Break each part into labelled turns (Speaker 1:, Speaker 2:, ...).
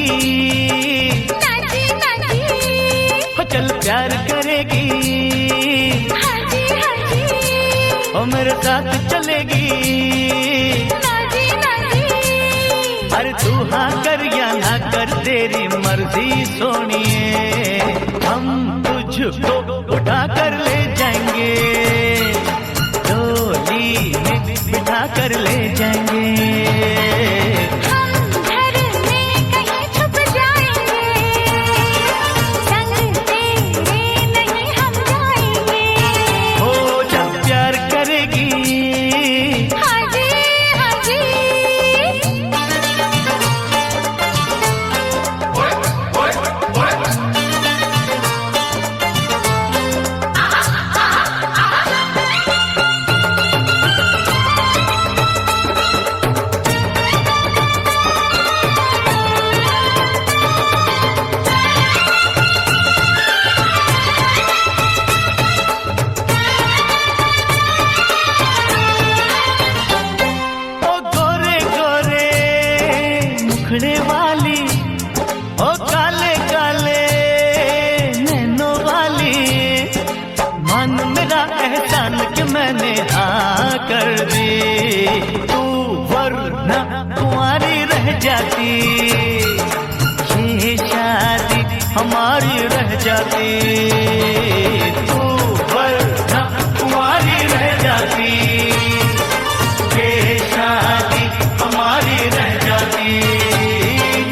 Speaker 1: चलेगी,
Speaker 2: Nazi Nazi,
Speaker 1: हो चल प्यार करेगी,
Speaker 2: हाजी हाजी,
Speaker 1: ओ मेरे साथ चलेगी,
Speaker 2: नाजी नाजी,
Speaker 1: अरे तू हाँ कर या ना कर तेरी मर्जी सोनिए, हम तुझको उठा कर ले जाएंगे, डोली में बिठा कर ले जाएंगे,
Speaker 2: हम घर में कहीं छुप जाएंगे, संग तेरे नहीं हम जाएंगे,
Speaker 1: हो जब प्यार करेगी,
Speaker 2: हाजी हाजी।
Speaker 1: ओ गोरे गोरे मुखड़े वाली, ओ काले काले नैनों वाली, मन मेरा एहसान कि मैंने हाँ कर दी, तू वरना कुंवारी रह जाती, ये शादी हमारी रह जाती, तू वरना कुंवारी रह जाती, ये शादी हमारी रह जाती,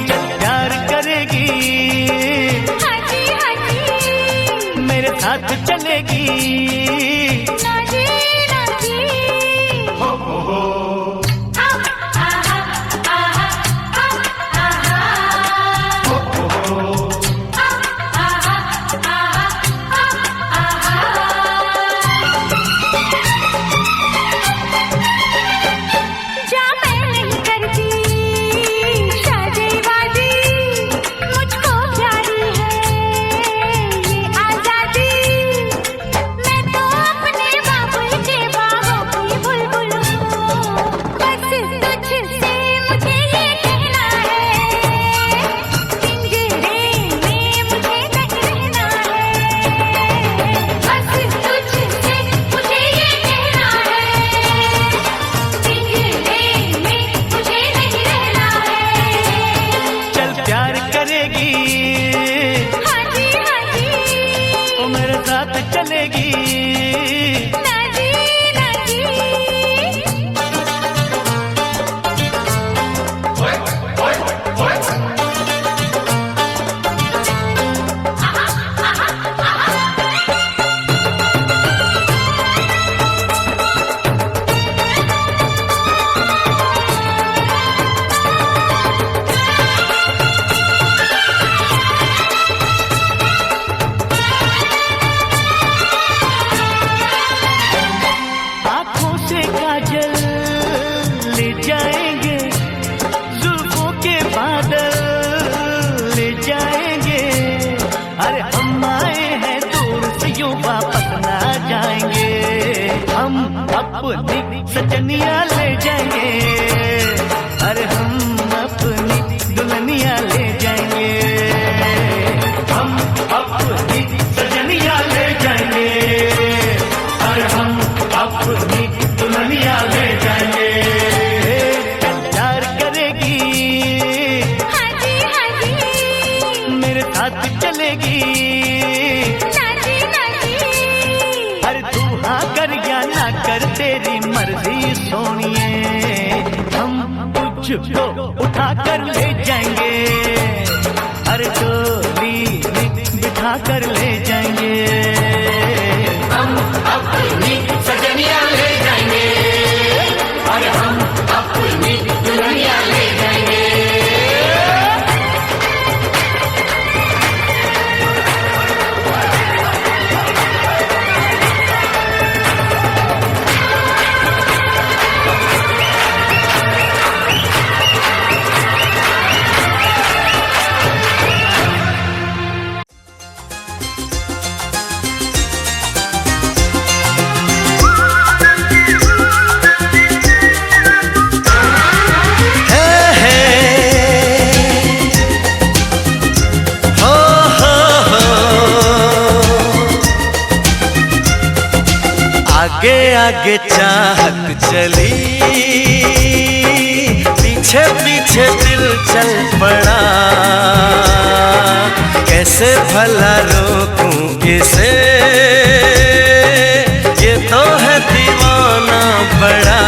Speaker 1: जब प्यार करेगी,
Speaker 2: हाजी हाजी,
Speaker 1: मेरे साथ चलेगी,
Speaker 2: नाजी नाजी, जा मैं नहीं करती शादीवादी, मुझको प्यारी है ये आजादी, मैं तो अपने बाबुल के बागों की बुलबुल हूँ, बस तुझसे मुझे ये कहना है, पिंजरे में मुझे नहीं रहना है, बस तुझसे मुझे ये कहना है, पिंजरे में मुझे नहीं रहना है,
Speaker 1: चल प्यार करेगी,
Speaker 2: हाजी हाजी,
Speaker 1: वो मेरे साथ चलेगी,
Speaker 2: नाजी नाजी।
Speaker 1: आंखों से काजल ले जाएंगे, जुल्फों के बादल ले जाएंगे, अरे हम आए हैं दूर से यूं वापस ना जाएंगे, हम अपनी सजनिया ले जाएंगे, अरे हम अपनी दुल्हनिया ले जाएंगे, हम अपनी सजनिया ले जाएंगे, अरे हम अपनी दुल्हनिया ले जाएंगे, प्यार करेगी,
Speaker 2: हाजी हाजी,
Speaker 1: मेरे साथ चलेगी,
Speaker 2: नाजी नाजी,
Speaker 1: अरे तू हाँ कर या ना कर तेरी मर्जी सोनिए, हम तुझको उठा कर ले जाएंगे, अरे डोली में बिठा कर ले जाएंगे, हम अपनी सजनिया ले जाएंगे, अरे हम अपनी दुल्हनिया ले जाएंगे।
Speaker 3: आगे आगे चाहत चली, पीछे पीछे दिल चल पड़ा। कैसे भला रोकूं इसे, ये तो है दीवाना बड़ा।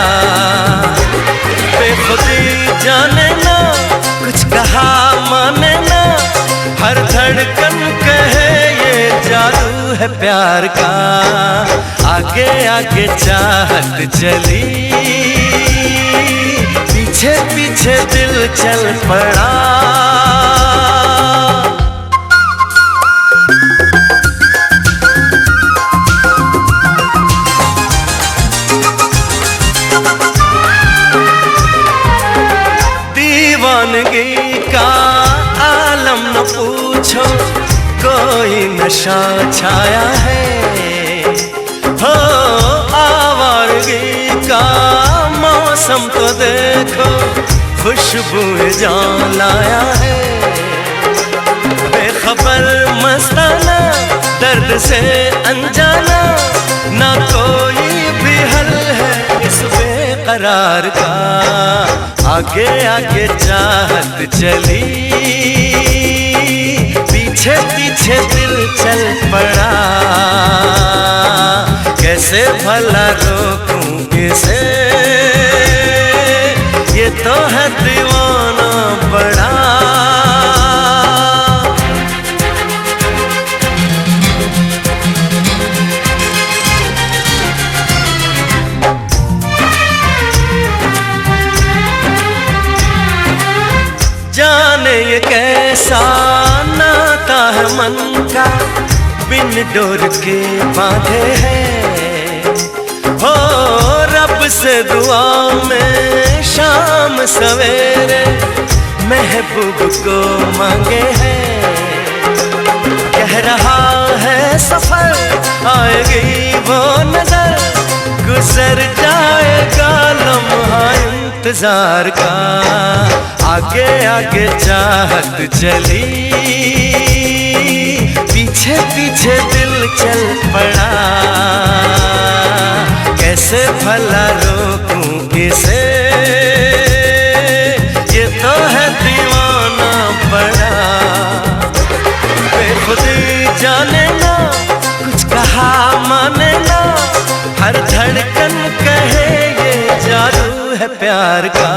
Speaker 3: बेखुदी जाने ना, कुछ कहा माने ना, हर धड़कन कहे ये जादू है प्यार का। आगे आगे चाहत चली, पीछे पीछे दिल चल पड़ा। दीवानगी का आलम न पूछो, कोई नशा छाया है। हो आवारगी का मौसम तो देखो, खुशबू जान लाया है। बेखबर मस्ताना, दर्द से अनजाना, ना कोई भी हल है इस बेकरार का। आगे आगे चाहत चली, पीछे पीछे दिल चल पड़ा। कैसे भला रोकूं इसे, ये तो है दीवाना बड़ा। जाने ये कैसा नाता है मन का, बिन डोर के बांधे हैं। हो रब से दुआ में शाम सवेरे, महबूब को मांगे हैं। कह रहा है सफर आएगी वो नजर, गुजर जाएगा लम्हा इंतजार का। आगे आगे चाहत चली, पीछे पीछे दिल चल पड़ा। कैसे भला रोकूं इसे, ये तो है दीवाना बड़ा। बेखुदी जाने ना, कुछ कहा माने ना, हर धड़कन कहे ये जादू है प्यार का।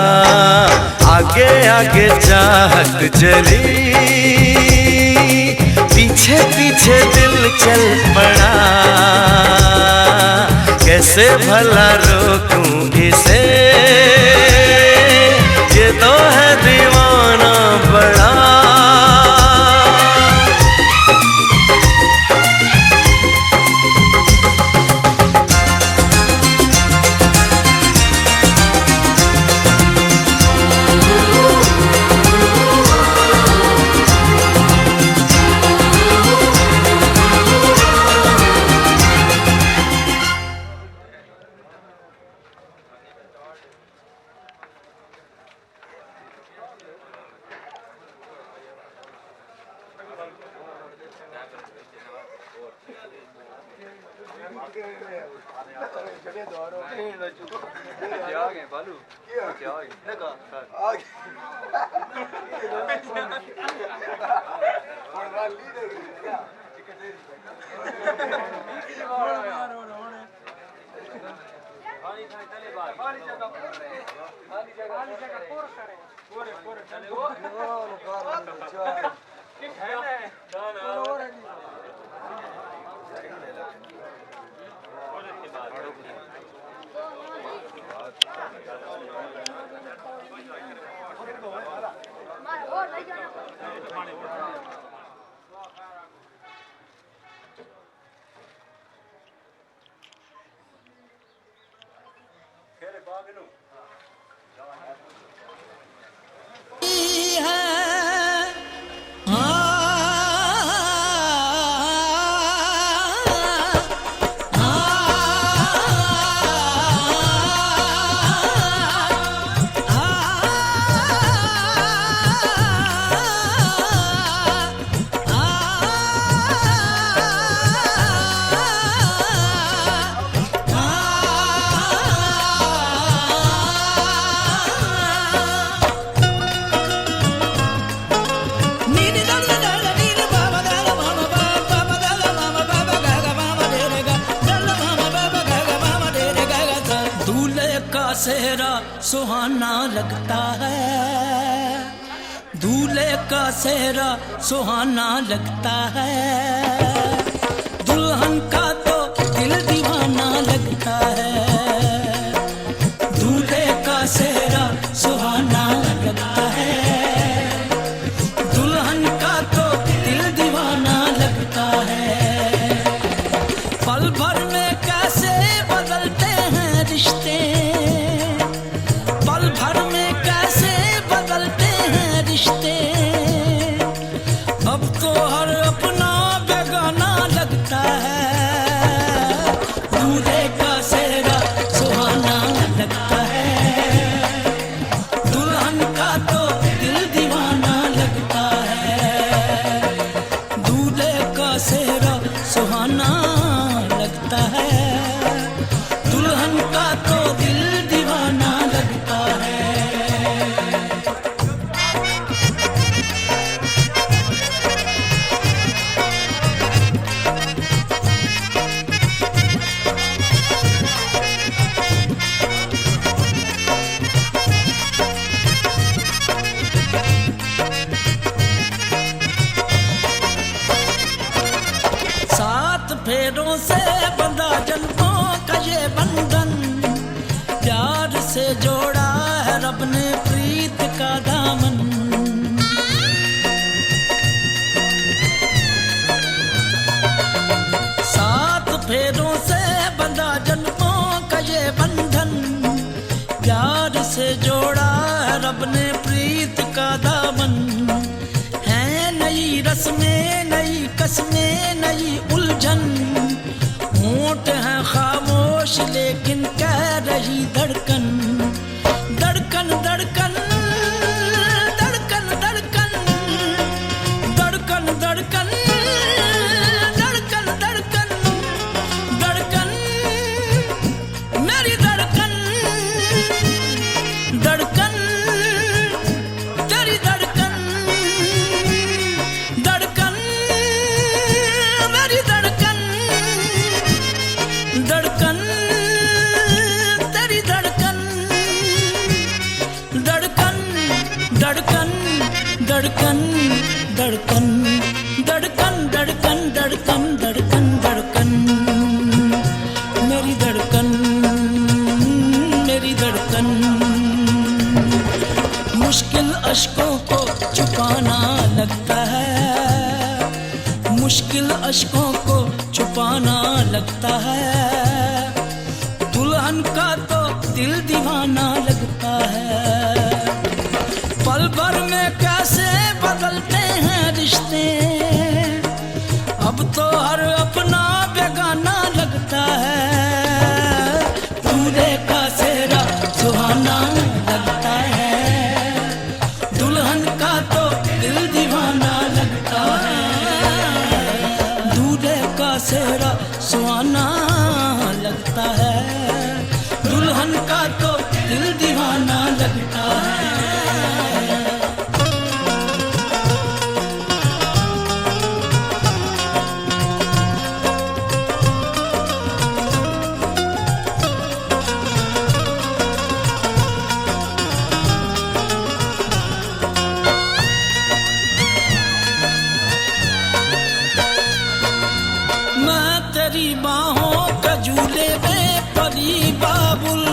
Speaker 3: आगे आगे चाहत चली, पीछे पीछे दिल चल पड़ा। कैसे भला रोकूं इसे, ये तो है दीवाना बड़ा।
Speaker 4: सुहाना लगता है, दूल्हे का सेहरा सुहाना लगता है, दुल्हन का तो दिल दीवाना लगता है, दूल्हे का सेहरा सुहाना लगता है, दुल्हन का तो दिल दीवाना लगता है। पल भर में कैसे बदलते हैं रिश्ते, पल भर में कैसे बदलते हैं रिश्ते, अब तो हर अपना बेगाना लगता है, दूल्हे का सेहरा सुहाना लगता है, दुल्हन का तो दिल दीवाना लगता है, दूल्हे का सेहरा सुहाना लगता है, दुल्हन का तो दिल दीवाना लगता है। सात फेरों से बंधा जन्मों का ये बंधन, प्यार से जोड़ा है रब ने प्रीत का दामन, सात फेरों से बंधा जन्मों का ये बंधन, प्यार से जोड़ा है रब ने प्रीत का दामन, है नई रस्में नई कस्में नई उलझन, होंठ है खामोश लेकिन कह रही धड़कन, धड़कन धड़कन धड़कन धड़कन धड़कन धड़कन धड़कन धड़कन धड़कन मेरी धड़कन, धड़कन तेरी धड़कन, धड़कन मेरी धड़कन, धड़कन तेरी धड़कन, धड़कन धड़कन धड़कन धड़कन धड़कन धड़कन धड़कन धड़कन धड़कन मेरी धड़कन, मेरी धड़कन। मुश्किल अश्कों को छुपाना लगता है, मुश्किल अश्कों को छुपाना लगता है, दुल्हन का तो दिल दीवाना लगता है, पल भर में कैसे बदलते हैं रिश्ते, अब तो हर अपना बेगाना लगता है, दूल्हे का सेहरा सुहाना लगता है, दुल्हन का तो दिल दीवाना लगता है, दूल्हे का सेहरा सुहाना लगता है, दुल्हन का तो दिल दीवाना लगता है। तेरी बाहों का झूले में परी बाबुल,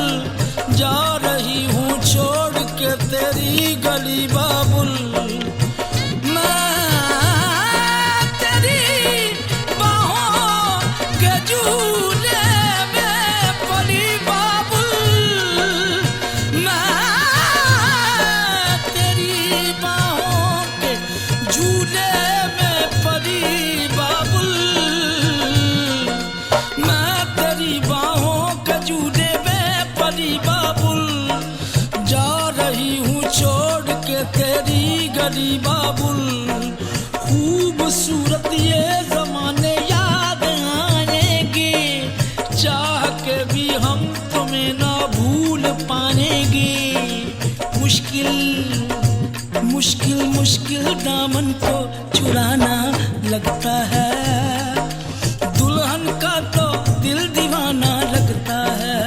Speaker 4: जा रही हूँ छोड़ के तेरी गली बाबुल, मैं तेरी बाहों के झूले में परी बाबुल, मैं तेरी बाहों के झूले में परी बाबुल, परी बाबुल, जा रही हूँ छोड़ के तेरी गली बाबुल, खूबसूरत ये जमाने याद आएंगे, चाह के भी हम तुम्हें ना भूल पाएंगे, मुश्किल मुश्किल मुश्किल दामन को चुराना लगता है, दुल्हन का तो दिल दीवाना लगता है,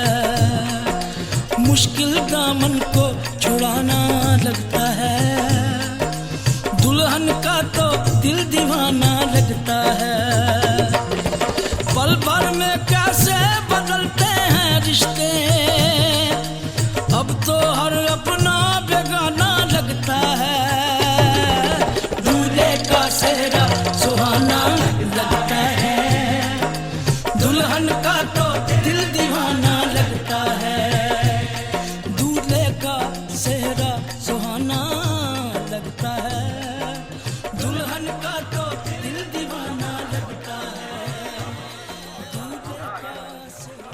Speaker 4: मुश्किल दामन का तो दिल दीवाना लगता है। पल भर में कैसे बदलते हैं रिश्ते, अब तो हर अपना बेगाना लगता है। दूल्हे का सेहरा सुहाना लगता है, दुल्हन का तो दिल दीवाना लगता है। दूल्हे का सेहरा सुहाना लगता है, दुल्हन का तो दिल दीवाना लगता है। दूल्हे का सेहरा